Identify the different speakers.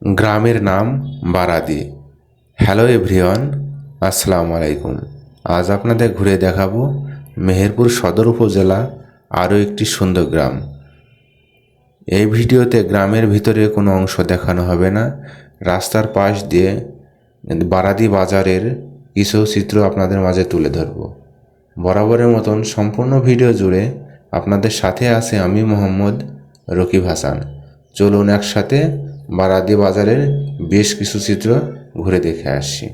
Speaker 1: গ্রামের নাম বারাদি। Hello everyone, আসসালামু আলাইকুম। আজ আপনাদের ঘুরে দেখাবো মেহেরপুর সদর উপজেলা আরও একটি সুন্দর গ্রাম। এই ভিডিওতে গ্রামের ভিতরে কোনো অংশ দেখানো হবে না, রাস্তার পাশ দিয়ে বারাদি বাজারের কিছু চিত্র আপনাদের মাঝে তুলে ধরব। বরাবরের মতন সম্পূর্ণ ভিডিও জুড়ে আপনাদের সাথে আছে আমি মোহাম্মদ রকিব হাসান। চলুন একসাথে বারাদি বাজারের বেশ কিছু চিত্র ঘুরে দেখে আসছি।